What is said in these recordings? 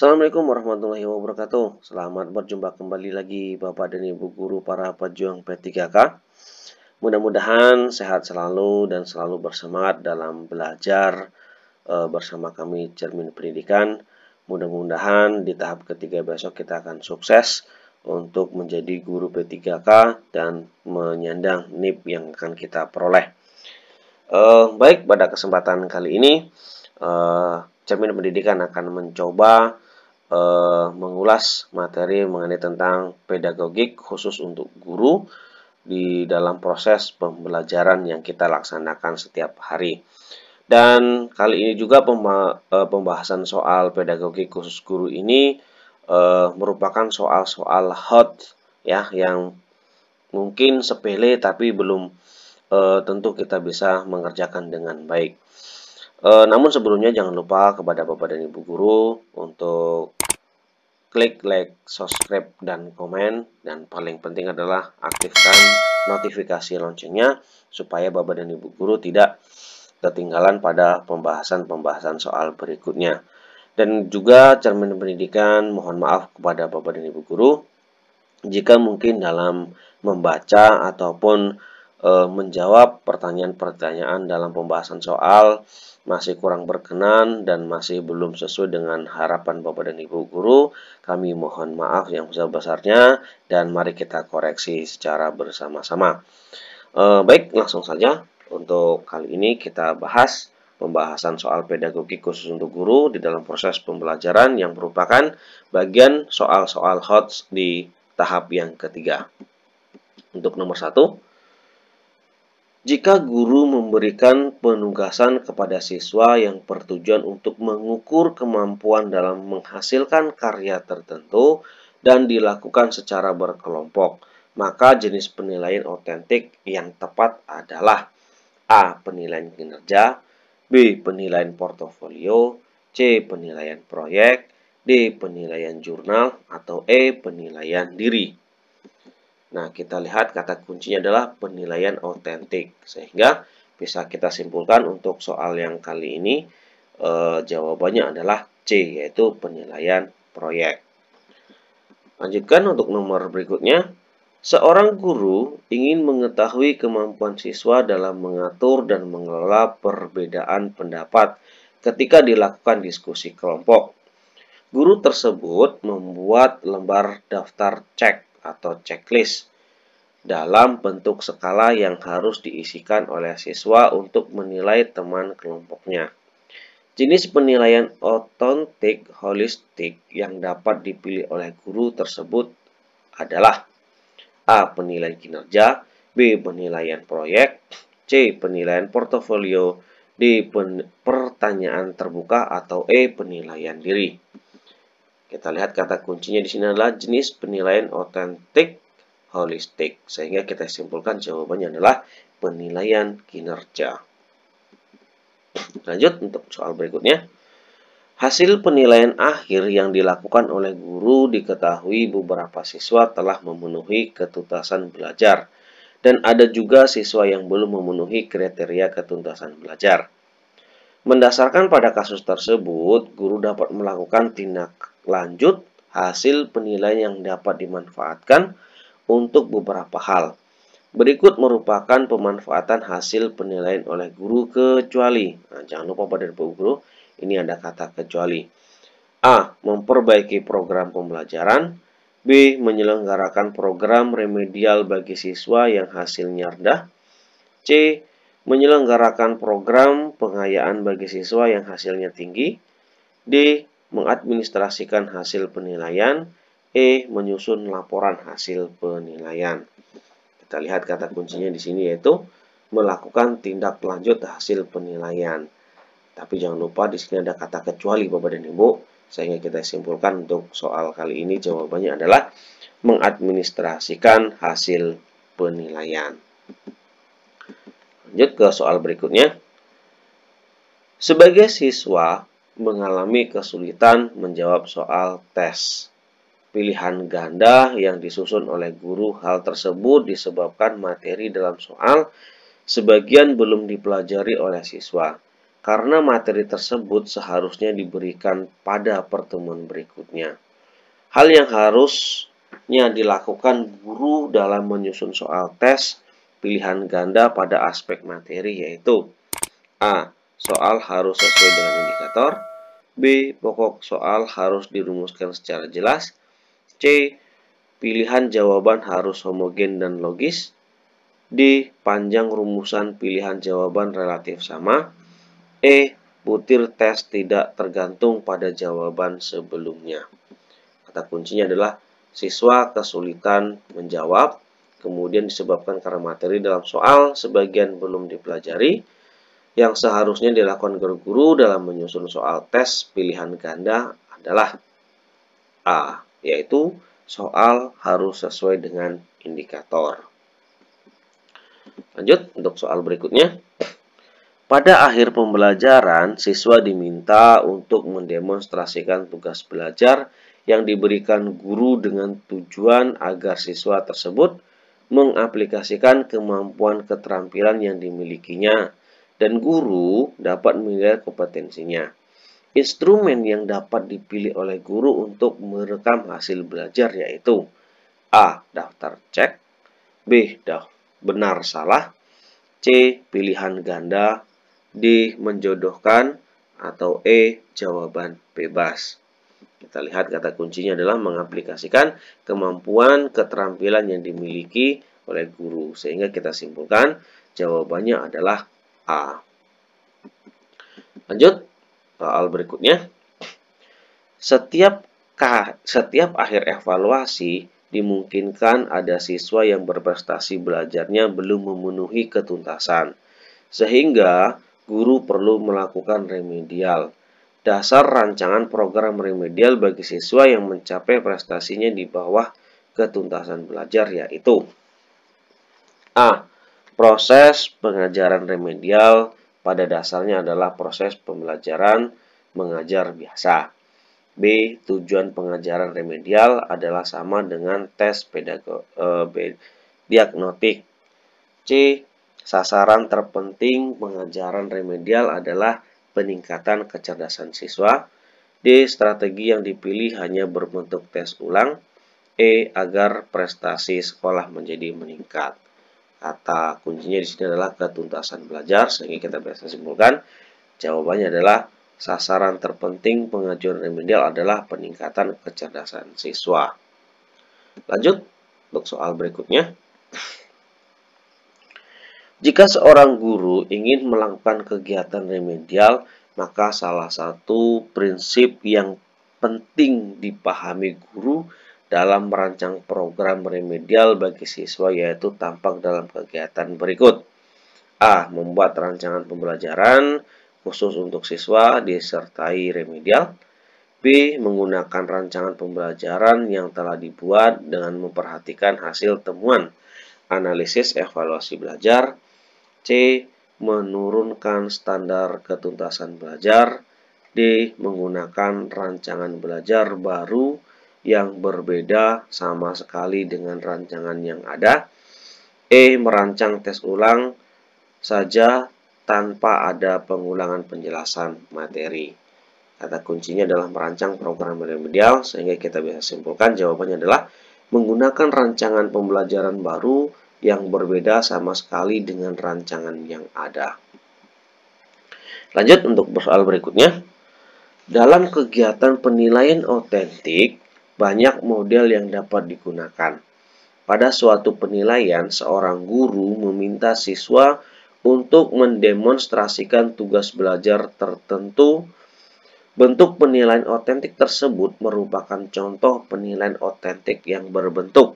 Assalamualaikum warahmatullahi wabarakatuh. Selamat berjumpa kembali lagi Bapak dan Ibu guru para pejuang P3K. Mudah-mudahan sehat selalu dan selalu bersemangat dalam belajar bersama kami Cermin Pendidikan. Mudah-mudahan di tahap ketiga besok kita akan sukses untuk menjadi guru P3K dan menyandang NIP yang akan kita peroleh. Baik, pada kesempatan kali ini Cermin Pendidikan akan mencoba mengulas materi mengenai tentang pedagogik khusus untuk guru di dalam proses pembelajaran yang kita laksanakan setiap hari. Dan kali ini juga pembahasan soal pedagogik khusus guru ini merupakan soal-soal hot ya, yang mungkin sepele tapi belum tentu kita bisa mengerjakan dengan baik. Namun sebelumnya jangan lupa kepada Bapak dan Ibu guru untuk klik like, subscribe, dan komen. Dan paling penting adalah aktifkan notifikasi loncengnya supaya Bapak dan Ibu guru tidak ketinggalan pada pembahasan-pembahasan soal berikutnya. Dan juga Cermin Pendidikan mohon maaf kepada Bapak dan Ibu guru jika mungkin dalam membaca ataupun menjawab pertanyaan-pertanyaan dalam pembahasan soal masih kurang berkenan dan masih belum sesuai dengan harapan Bapak dan Ibu guru, kami mohon maaf yang besar-besarnya dan mari kita koreksi secara bersama-sama. Baik, langsung saja untuk kali ini kita bahas pembahasan soal pedagogik khusus untuk guru di dalam proses pembelajaran yang merupakan bagian soal-soal hot di tahap yang ketiga. Untuk nomor 1, jika guru memberikan penugasan kepada siswa yang bertujuan untuk mengukur kemampuan dalam menghasilkan karya tertentu dan dilakukan secara berkelompok, maka jenis penilaian otentik yang tepat adalah A. Penilaian kinerja, B. Penilaian portofolio, C. Penilaian proyek, D. Penilaian jurnal, atau E. Penilaian diri. Nah, kita lihat kata kuncinya adalah penilaian otentik. Sehingga bisa kita simpulkan untuk soal yang kali ini jawabannya adalah C, yaitu penilaian proyek. Lanjutkan untuk nomor berikutnya. Seorang guru ingin mengetahui kemampuan siswa dalam mengatur dan mengelola perbedaan pendapat ketika dilakukan diskusi kelompok. Guru tersebut membuat lembar daftar cek atau checklist dalam bentuk skala yang harus diisikan oleh siswa untuk menilai teman kelompoknya. Jenis penilaian otentik holistik yang dapat dipilih oleh guru tersebut adalah A. Penilaian kinerja, B. Penilaian proyek, C. Penilaian portofolio, D. Pertanyaan terbuka, atau E. Penilaian diri. Kita lihat kata kuncinya di sini adalah jenis penilaian otentik holistik. Sehingga kita simpulkan jawabannya adalah penilaian kinerja. Lanjut untuk soal berikutnya. Hasil penilaian akhir yang dilakukan oleh guru diketahui beberapa siswa telah memenuhi ketuntasan belajar. Dan ada juga siswa yang belum memenuhi kriteria ketuntasan belajar. Mendasarkan pada kasus tersebut, guru dapat melakukan tindak lanjut hasil penilaian yang dapat dimanfaatkan untuk beberapa hal. Berikut merupakan pemanfaatan hasil penilaian oleh guru kecuali. Nah, jangan lupa pada Ibu guru, ini ada kata kecuali. A. Memperbaiki program pembelajaran. B. Menyelenggarakan program remedial bagi siswa yang hasilnya rendah. C. Menyelenggarakan program pengayaan bagi siswa yang hasilnya tinggi. D. Mengadministrasikan hasil penilaian. E. Menyusun laporan hasil penilaian. Kita lihat kata kuncinya di sini yaitu melakukan tindak lanjut hasil penilaian. Tapi jangan lupa di sini ada kata kecuali Bapak dan Ibu, sehingga kita simpulkan untuk soal kali ini jawabannya adalah mengadministrasikan hasil penilaian. Lanjut ke soal berikutnya. Sebagai siswa mengalami kesulitan menjawab soal tes pilihan ganda yang disusun oleh guru, hal tersebut disebabkan materi dalam soal sebagian belum dipelajari oleh siswa. karena materi tersebut seharusnya diberikan pada pertemuan berikutnya. Hal yang harusnya dilakukan guru dalam menyusun soal tes pilihan ganda pada aspek materi yaitu A. Soal harus sesuai dengan indikator. B. Pokok soal harus dirumuskan secara jelas. C. Pilihan jawaban harus homogen dan logis. D. Panjang rumusan pilihan jawaban relatif sama. E. Butir tes tidak tergantung pada jawaban sebelumnya. Kata kuncinya adalah siswa kesulitan menjawab, kemudian disebabkan karena materi dalam soal sebagian belum dipelajari, yang seharusnya dilakukan guru dalam menyusun soal tes pilihan ganda adalah A, yaitu soal harus sesuai dengan indikator. Lanjut untuk soal berikutnya. Pada akhir pembelajaran, siswa diminta untuk mendemonstrasikan tugas belajar yang diberikan guru dengan tujuan agar siswa tersebut mengaplikasikan kemampuan keterampilan yang dimilikinya dan guru dapat menilai kompetensinya. Instrumen yang dapat dipilih oleh guru untuk merekam hasil belajar yaitu A. Daftar cek. B. Benar salah. C. Pilihan ganda. D. Menjodohkan. Atau E. Jawaban bebas. Kita lihat kata kuncinya adalah mengaplikasikan kemampuan keterampilan yang dimiliki oleh guru. Sehingga kita simpulkan jawabannya adalah A. Lanjut. Soal berikutnya. Setiap akhir evaluasi dimungkinkan ada siswa yang berprestasi belajarnya belum memenuhi ketuntasan, sehingga guru perlu melakukan remedial. Dasar rancangan program remedial bagi siswa yang mencapai prestasinya di bawah ketuntasan belajar yaitu A. Proses pengajaran remedial pada dasarnya adalah proses pembelajaran mengajar biasa. B. Tujuan pengajaran remedial adalah sama dengan tes diagnostik. C. Sasaran terpenting pengajaran remedial adalah peningkatan kecerdasan siswa. D. Strategi yang dipilih hanya berbentuk tes ulang. E. Agar prestasi sekolah menjadi meningkat. Kata kuncinya di sini adalah ketuntasan belajar, sehingga kita bisa simpulkan jawabannya adalah sasaran terpenting pengajuan remedial adalah peningkatan kecerdasan siswa. Lanjut untuk soal berikutnya. Jika seorang guru ingin melakukan kegiatan remedial, maka salah satu prinsip yang penting dipahami guru dalam merancang program remedial bagi siswa yaitu tampak dalam kegiatan berikut. A. Membuat rancangan pembelajaran khusus untuk siswa disertai remedial. B. Menggunakan rancangan pembelajaran yang telah dibuat dengan memperhatikan hasil temuan analisis evaluasi belajar. C. Menurunkan standar ketuntasan belajar. D. Menggunakan rancangan belajar baru yang berbeda sama sekali dengan rancangan yang ada. E. Merancang tes ulang saja tanpa ada pengulangan penjelasan materi. Kata kuncinya adalah merancang program remedial, sehingga kita bisa simpulkan jawabannya adalah menggunakan rancangan pembelajaran baru yang berbeda sama sekali dengan rancangan yang ada. Lanjut untuk soal berikutnya. Dalam kegiatan penilaian otentik, banyak model yang dapat digunakan. Pada suatu penilaian, seorang guru meminta siswa untuk mendemonstrasikan tugas belajar tertentu. Bentuk penilaian otentik tersebut merupakan contoh penilaian otentik yang berbentuk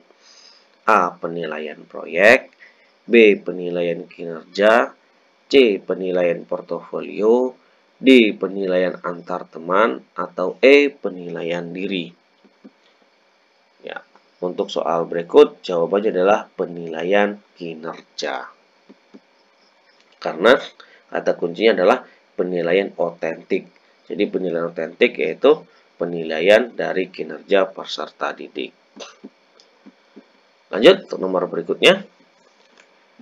A. Penilaian proyek. B. Penilaian kinerja. C. Penilaian portofolio. D. Penilaian antar teman. Atau E. Penilaian diri. Ya, untuk soal berikut jawabannya adalah penilaian kinerja. Karena kata kuncinya adalah penilaian otentik. Jadi penilaian otentik yaitu penilaian dari kinerja peserta didik. Lanjut untuk nomor berikutnya.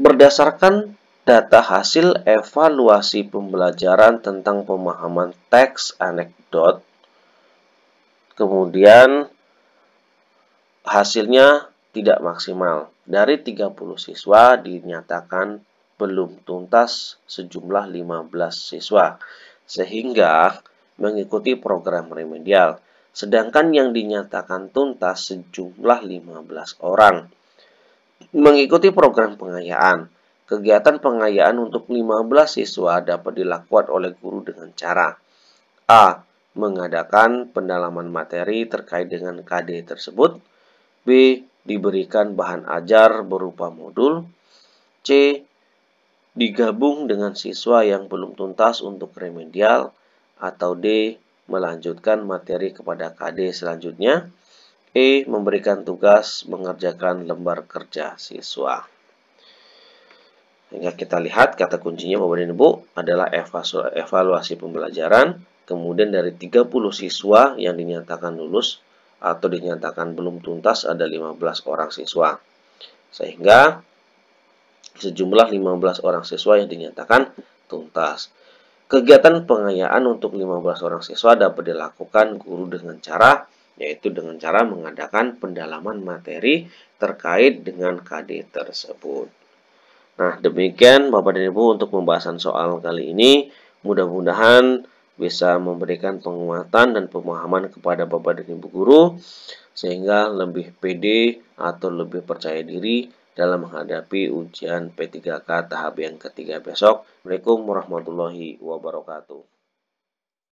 Berdasarkan data hasil evaluasi pembelajaran tentang pemahaman teks anekdot. Kemudian hasilnya tidak maksimal. Dari 30 siswa dinyatakan belum tuntas sejumlah 15 siswa, sehingga mengikuti program remedial. Sedangkan yang dinyatakan tuntas sejumlah 15 orang mengikuti program pengayaan. Kegiatan pengayaan untuk 15 siswa dapat dilakukan oleh guru dengan cara A. Mengadakan pendalaman materi terkait dengan KD tersebut. B. Diberikan bahan ajar berupa modul. C. Digabung dengan siswa yang belum tuntas untuk remedial. Atau D. Melanjutkan materi kepada KD selanjutnya. E. Memberikan tugas mengerjakan lembar kerja siswa. Sehingga kita lihat kata kuncinya Bapak dan Ibu adalah evaluasi pembelajaran. Kemudian dari 30 siswa yang dinyatakan lulus atau dinyatakan belum tuntas ada 15 orang siswa. Sehingga sejumlah 15 orang siswa yang dinyatakan tuntas. Kegiatan pengayaan untuk 15 orang siswa dapat dilakukan guru dengan cara yaitu dengan cara mengadakan pendalaman materi terkait dengan KD tersebut. Nah, demikian Bapak dan Ibu untuk pembahasan soal kali ini. Mudah-mudahan bisa memberikan penguatan dan pemahaman kepada Bapak dan Ibu guru sehingga lebih pede atau lebih percaya diri dalam menghadapi ujian P3K tahap yang ketiga besok. Assalamualaikum warahmatullahi wabarakatuh.